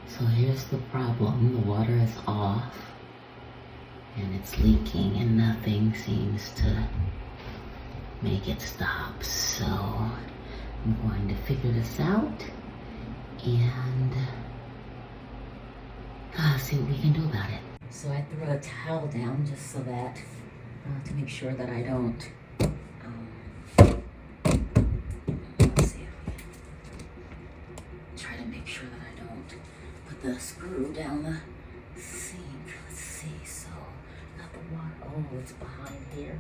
So here's the problem. The water is off and it's leaking and nothing seems to make it stop. So I'm going to figure this out and see what we can do about it. So I threw a towel down just so that, to make sure that I don't, let's see if we can try to make sure that I don't put the screw down the sink. Let's see, so not the water, oh, it's behind here.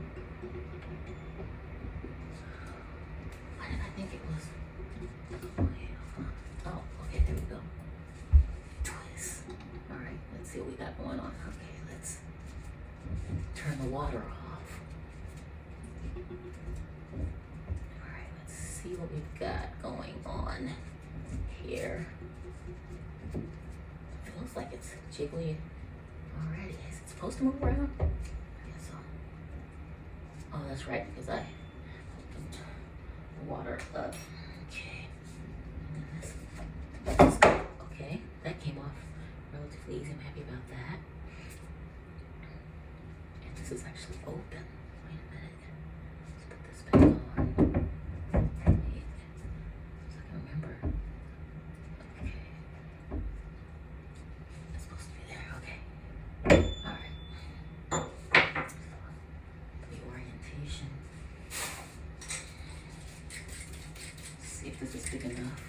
Why did I think it was, oh, okay, there we go. Twist. All right, let's see what we got going on. Okay, let's turn the water off. All right, let's see what we've got going on here. Feels like it's jiggly already. Is it supposed to move around? I guess so. Oh, that's right, because I opened the water up. Okay. Okay, that came off relatively easy. I'm happy about that. And this is actually open. Wait a minute. Let's put this back on. Wait. So I can remember. Okay. It's supposed to be there. Okay. Alright. The orientation. Let's see if this is big enough.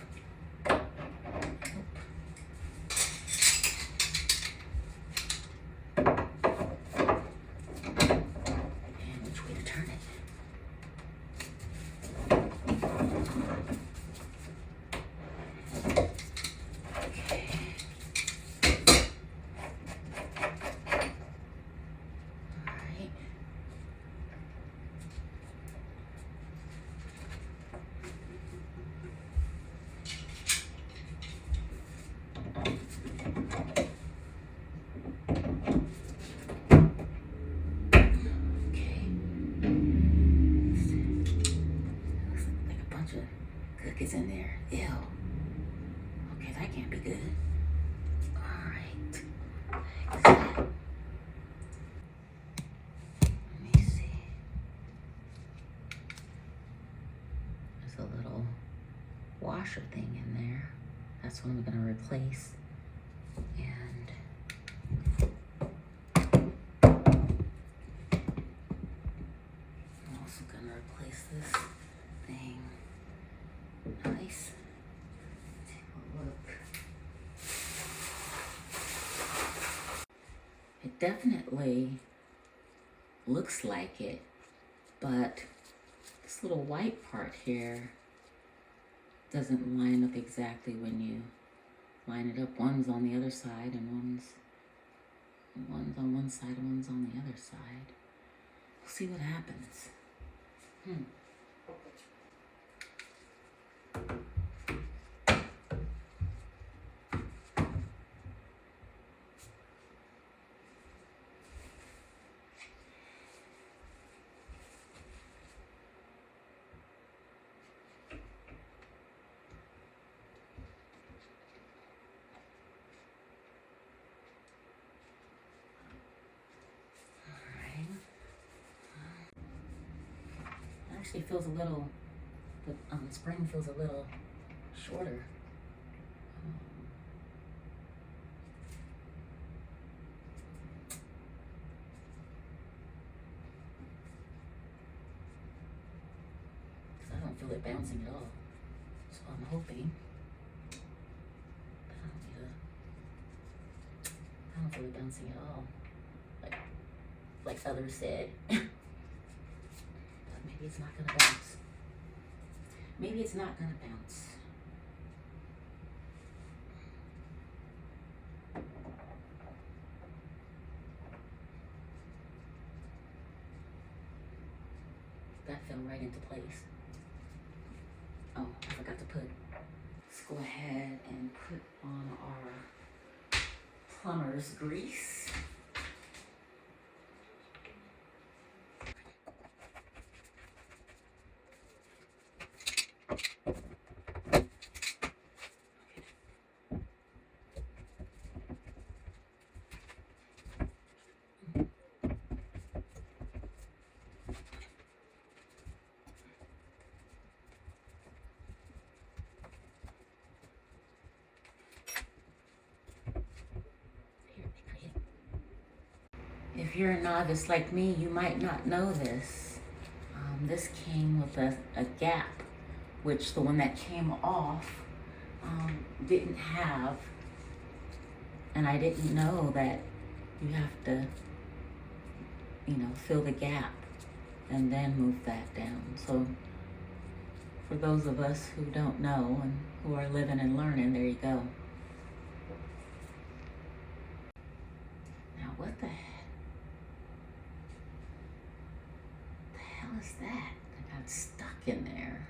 Cookies in there. Ew. Okay, that can't be good. Alright. Let me see. There's a little washer thing in there. That's what I'm gonna replace. And I'm also gonna replace this thing. Nice. Take a look. It definitely looks like it, but this little white part here doesn't line up exactly when you line it up. One's on the other side and one's on one side and one's on the other side. We'll see what happens. Actually feels a little, the spring feels a little shorter. Because I don't feel it bouncing at all. So I'm hoping that I don't feel it bouncing at all. Like others said. Maybe it's not gonna bounce. Maybe it's not gonna bounce. That fell right into place. Oh, I forgot to put. Let's go ahead and put on our plumber's grease. If you're a novice like me, you might not know this. This came with a gap, which the one that came off didn't have. And I didn't know that you have to, fill the gap and then move that down. So for those of us who don't know and who are living and learning, there you go. Now what the hell is that got stuck in there?